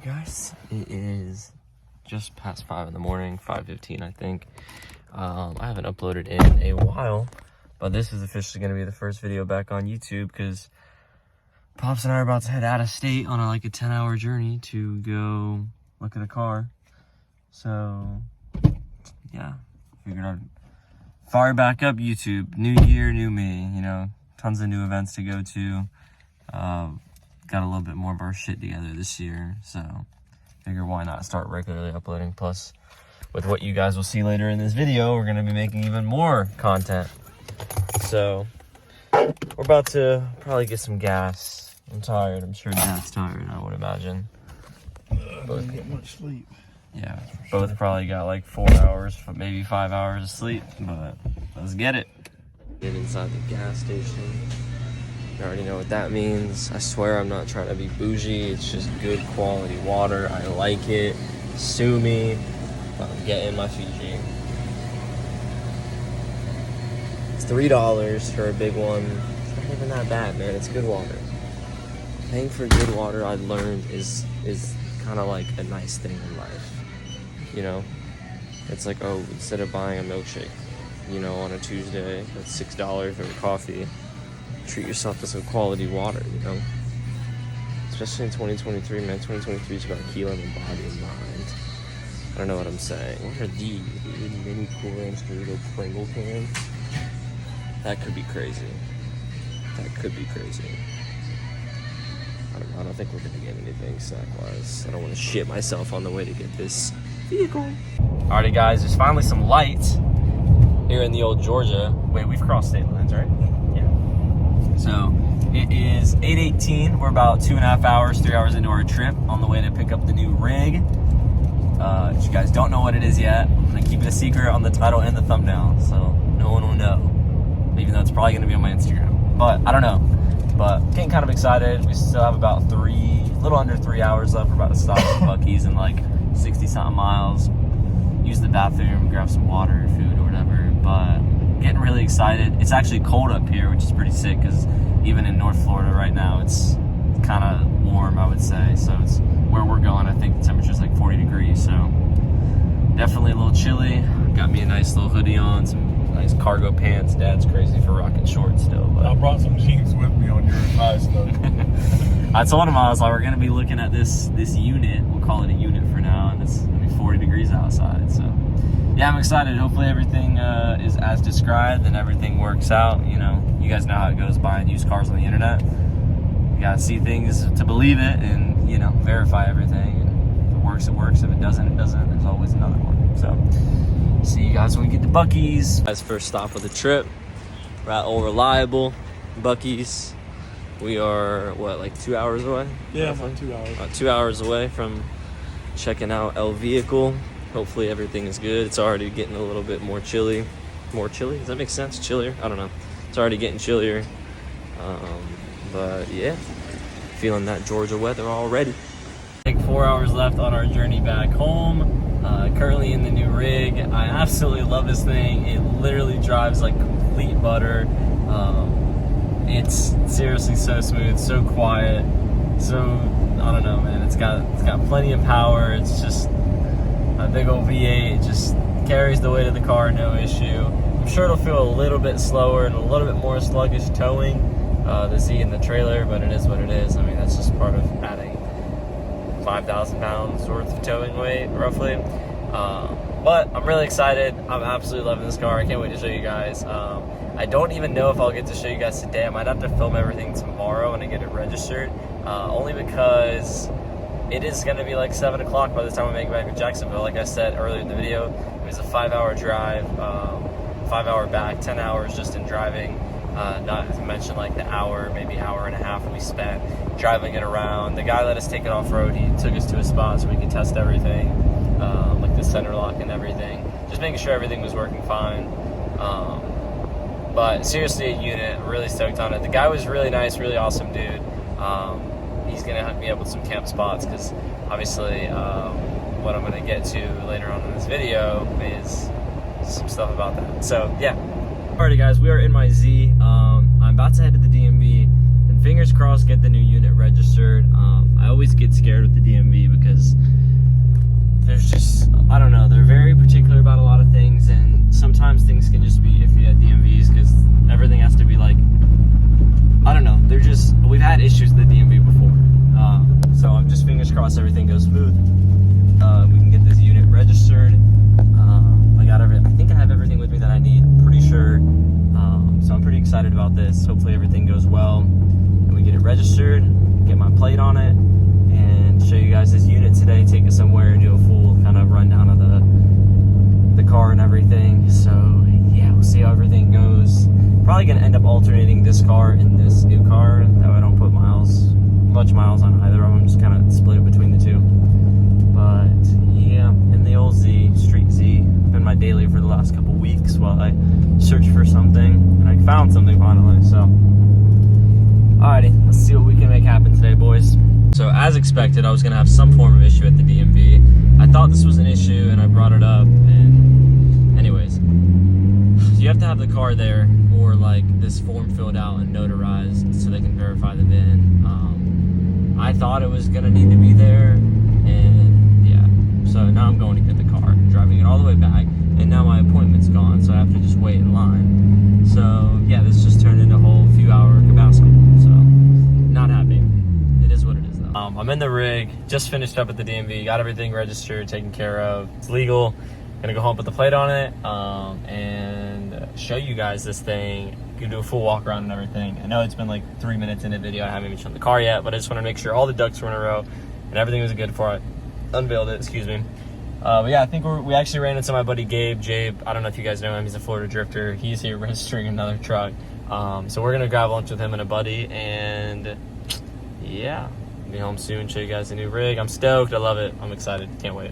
Guys, it is just past 5 in the morning, 5:15 I think. I haven't uploaded in a while, but this is officially going to be the first video back on YouTube because Pops and I are about to head out of state on a 10-hour journey to go look at a car. So yeah, figured I'd fire back up YouTube. New year, new me, you know, tons of new events to go to. Got a little bit more of our shit together this year, so figure why not start regularly uploading. Plus, with what you guys will see later in this video, we're going to be making even more content. So we're about to probably get some gas. I'm tired. I'm sure Dad's tired, I would imagine. I didn't get much sleep. Yeah, both probably got like 4 hours, maybe 5 hours of sleep, but let's get it. Get inside the gas station. You already know what that means. I swear I'm not trying to be bougie. It's just good quality water. I like it. Sue me, but I'm getting my Fiji. It's $3 for a big one. It's not even that bad, man. It's good water. Paying for good water, I learned, is kind of like a nice thing in life. You know? It's like, oh, instead of buying a milkshake, you know, on a Tuesday, that's $6 for a coffee. Treat yourself to some quality water, you know? Especially in 2023, man. 2023 is about healing the body and mind. I don't know what I'm saying. What are these? Mini Cool Ranch Dorito Pringle cans? That could be crazy. That could be crazy. I don't know. I don't think we're gonna get anything snack-wise. I don't want to shit myself on the way to get this vehicle. Alrighty, guys. There's finally some lights here in the old Georgia. Wait, we've crossed state lines, right? So it is 8:18. We're about 2.5 hours, 3 hours into our trip on the way to pick up the new rig. If you guys don't know what it is yet, I'm gonna keep it a secret on the title and the thumbnail, so no one will know. Even though it's probably gonna be on my Instagram, but I don't know. But getting kind of excited. We still have about a little under 3 hours left. We're about to stop at Buc-ee's in like 60-something miles. Use the bathroom, grab some water, food, or whatever. But getting really excited. It's actually cold up here, which is pretty sick because even in North Florida right now, it's kind of warm, I would say. So it's where we're going. I think the temperature's like 40 degrees. So definitely a little chilly. Got me a nice little hoodie on, some nice cargo pants. Dad's crazy for rocking shorts still. But I brought some jeans with me on your advice, though. I told him, I was like, we're going to be looking at this unit. We'll call it a unit for now, and it's going to be 40 degrees outside. So yeah, I'm excited. Hopefully everything is as described and everything works out. You know, you guys know how it goes buying used cars on the internet. You gotta see things to believe it and, you know, verify everything. And if it works, it works. If it doesn't, it doesn't. There's always another one. So see you guys when we get to Buc-ee's. Guys, first stop of the trip. We're at Old Reliable, Buc-ee's. We are, what, like 2 hours away? Yeah, about 2 hours. About 2 hours away from checking out El Vehicle. Hopefully everything is good. It's already getting a little bit more chilly. More chilly? Does that make sense? Chillier? I don't know. It's already getting chillier. But yeah, feeling that Georgia weather already. Like 4 hours left on our journey back home. Currently in the new rig. I absolutely love this thing. It literally drives like complete butter. It's seriously so smooth, so quiet. So, I don't know, man. It's got plenty of power. It's just a big old V8, just carries the weight of the car, no issue. I'm sure it'll feel a little bit slower and a little bit more sluggish towing, the Z in the trailer, but it is what it is. I mean, that's just part of adding 5,000 pounds worth of towing weight, roughly. But I'm really excited. I'm absolutely loving this car. I can't wait to show you guys. I don't even know if I'll get to show you guys today. I might have to film everything tomorrow when I get it registered, only because it is going to be like 7 o'clock by the time we make it back to Jacksonville. Like I said earlier in the video, it was a 5-hour drive, 5 hour back, 10 hours just in driving, not to mention like the hour, maybe hour and a half we spent driving it around. The guy let us take it off-road. He took us to a spot so we could test everything, like the center lock and everything, just making sure everything was working fine. But seriously, a unit, really stoked on it. The guy was really nice, really awesome dude. He's going to hook me up with some camp spots because obviously what I'm going to get to later on in this video is some stuff about that. So yeah. Alrighty guys, we are in my Z. I'm about to head to the DMV and fingers crossed get the new unit registered. I always get scared with the DMV because sometimes things can just be iffy at DMVs because everything has to be like, I don't know, we've had issues with the DMV before. So I'm just fingers crossed everything goes smooth. We can get this unit registered. I think I have everything with me that I need, pretty sure. So I'm pretty excited about this. Hopefully everything goes well and we get it registered, get my plate on it, and show you guys this unit today, take it somewhere and do a full kind of rundown of the car and everything. So yeah, we'll see how everything goes. Probably gonna end up alternating this car and this new car. That way I don't put much miles on either of them, just kind of split it between the two. But yeah, in the old Street Z, been my daily for the last couple weeks while I searched for something, and I found something finally. So alrighty, let's see what we can make happen today, boys. So as expected, I was gonna have some form of issue at the DMV. I thought this was an issue and I brought it up, and anyways, you have to have the car there or like this form filled out and notarized so they can verify the VIN. I thought it was gonna need to be there, and yeah, so now I'm going to get the car, driving it all the way back, and now my appointment's gone, so I have to just wait in line. So yeah, this just turned into a whole few hour cabasco, so not happy. It is what it is though. I'm in the rig, just finished up at the DMV, got everything registered, taken care of, it's legal. Gonna go home, put the plate on it, and show you guys this thing. Gonna do a full walk around and everything. I know it's been like 3 minutes in the video, I haven't even shown the car yet, but I just want to make sure all the ducks were in a row and everything was good before I unveiled it, excuse me. But yeah, I think we actually ran into my buddy Gabe. I don't know if you guys know him, he's a Florida drifter. He's here registering another truck. So we're gonna grab lunch with him and a buddy, and yeah, I'll be home soon, show you guys the new rig. I'm stoked, I love it, I'm excited, can't wait.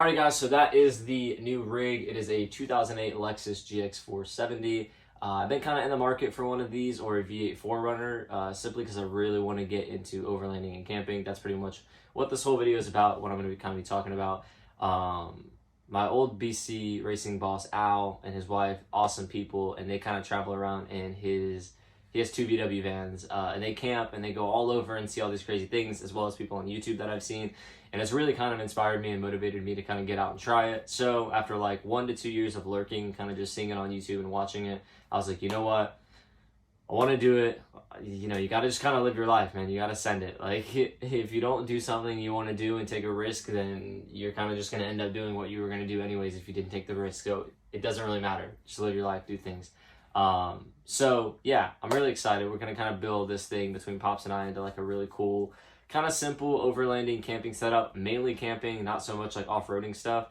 Alright guys, so that is the new rig. It is a 2008 Lexus GX470. I've been kind of in the market for one of these or a V8 4Runner, simply because I really want to get into overlanding and camping. That's pretty much what this whole video is about, what I'm going to be kind of talking about. My old BC racing boss Al and his wife, awesome people, and they kind of travel around in he has 2 VW vans, and they camp and they go all over and see all these crazy things, as well as people on YouTube that I've seen. And it's really kind of inspired me and motivated me to kind of get out and try it. So after like 1 to 2 years of lurking, kind of just seeing it on YouTube and watching it, I was like, you know what? I want to do it. You know, you got to just kind of live your life, man. You got to send it. Like, if you don't do something you want to do and take a risk, then you're kind of just going to end up doing what you were going to do anyways if you didn't take the risk. So it doesn't really matter. Just live your life, do things. So yeah, I'm really excited. We're going to kind of build this thing between Pops and I into like a really cool, kind of simple overlanding camping setup, mainly camping, not so much like off-roading stuff.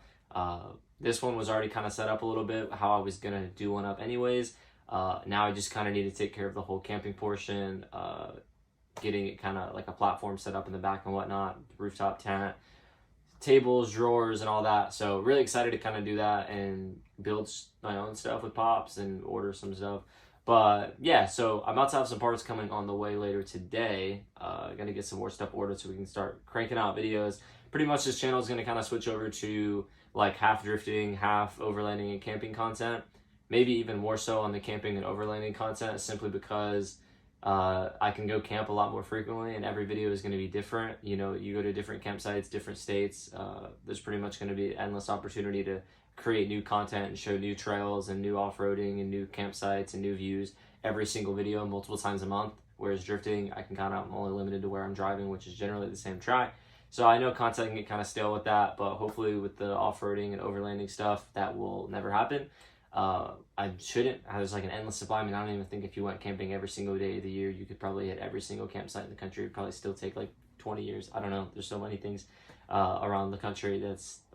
This one was already kind of set up a little bit, how I was going to do one up anyways. Now I just kind of need to take care of the whole camping portion, getting it kind of like a platform set up in the back and whatnot, rooftop tent, tables, drawers, and all that. So really excited to kind of do that and build my own stuff with Pops and order some stuff. But yeah, so I'm about to have some parts coming on the way later today. Gonna get some more stuff ordered so we can start cranking out videos. Pretty much this channel is gonna kind of switch over to like half drifting, half overlanding and camping content. Maybe even more so on the camping and overlanding content, simply because I can go camp a lot more frequently and every video is going to be different. You know, you go to different campsites, different states. There's pretty much going to be endless opportunity to create new content and show new trails and new off-roading and new campsites and new views every single video multiple times a month. Whereas drifting, I'm only limited to where I'm driving, which is generally the same track. So I know content can get kind of stale with that, but hopefully with the off-roading and overlanding stuff, that will never happen. I shouldn't. There's like an endless supply. I mean, I don't even think if you went camping every single day of the year, you could probably hit every single campsite in the country. It'd probably still take like 20 years. I don't know. There's so many things around the country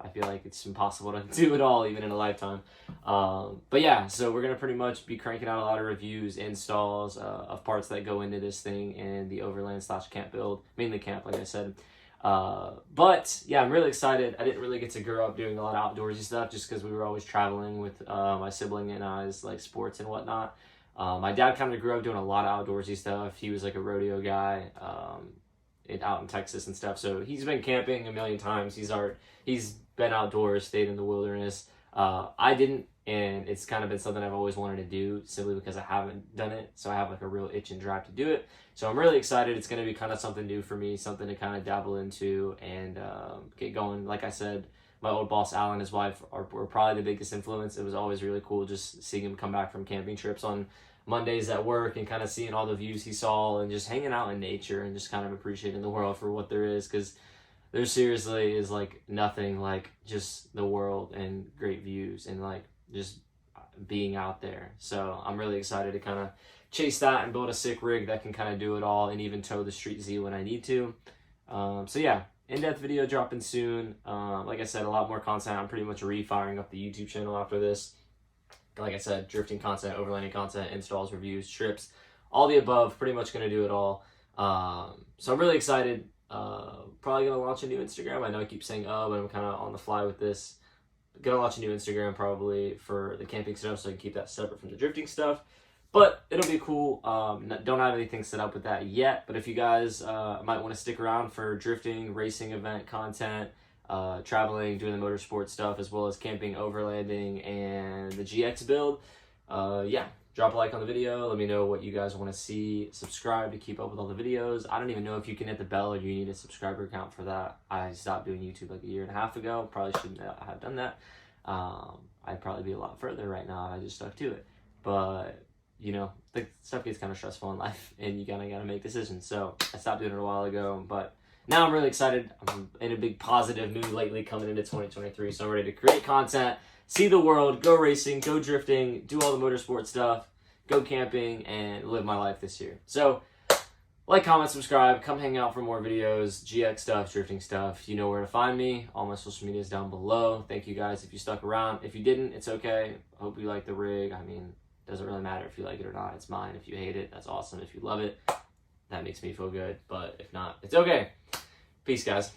I feel like it's impossible to do it all, even in a lifetime. But yeah, so we're going to pretty much be cranking out a lot of reviews, installs of parts that go into this thing and the overland / camp build, mainly camp, like I said. But yeah, I'm really excited. I didn't really get to grow up doing a lot of outdoorsy stuff just because we were always traveling with my sibling and I's like sports and whatnot. My dad kind of grew up doing a lot of outdoorsy stuff. He was like a rodeo guy out in Texas and stuff. So he's been camping a million times. He's been outdoors, stayed in the wilderness. I didn't, and it's kind of been something I've always wanted to do simply because I haven't done it. So I have like a real itch and drive to do it. So I'm really excited. It's going to be kind of something new for me, something to kind of dabble into and get going. Like I said, my old boss, Al, and his wife were probably the biggest influence. It was always really cool just seeing him come back from camping trips on Mondays at work and kind of seeing all the views he saw and just hanging out in nature and just kind of appreciating the world for what there is, because there seriously is like nothing like just the world and great views and like just being out there. So I'm really excited to kind of chase that and build a sick rig that can kind of do it all and even tow the Street Z when I need to. So yeah, in-depth video dropping soon. Like I said, a lot more content. I'm pretty much refiring up the YouTube channel after this. Like I said, drifting content, overlanding content, installs, reviews, trips, all the above. Pretty much going to do it all. So I'm really excited. Probably going to launch a new Instagram. I know I keep saying but I'm kind of on the fly with this. Going to launch a new Instagram probably for the camping stuff so I can keep that separate from the drifting stuff. But it'll be cool. Don't have anything set up with that yet. But if you guys might want to stick around for drifting, racing event content, traveling, doing the motorsport stuff, as well as camping, overlanding, and the GX build, yeah, drop a like on the video. Let me know what you guys want to see. Subscribe to keep up with all the videos. I don't even know if you can hit the bell or you need a subscriber count for that. I stopped doing YouTube like a year and a half ago. Probably shouldn't have done that. I'd probably be a lot further right now if I just stuck to it. But you know, the stuff gets kind of stressful in life and you kind of got to make decisions. So I stopped doing it a while ago, but now I'm really excited. I'm in a big positive mood lately coming into 2023. So I'm ready to create content, see the world, go racing, go drifting, do all the motorsport stuff, go camping, and live my life this year. So like, comment, subscribe, come hang out for more videos, GX stuff, drifting stuff. You know where to find me. All my social media is down below. Thank you guys if you stuck around. If you didn't, it's okay. Hope you like the rig. I mean, doesn't really matter if you like it or not. It's mine. If you hate it, that's awesome. If you love it, that makes me feel good. But if not, it's okay. Peace, guys.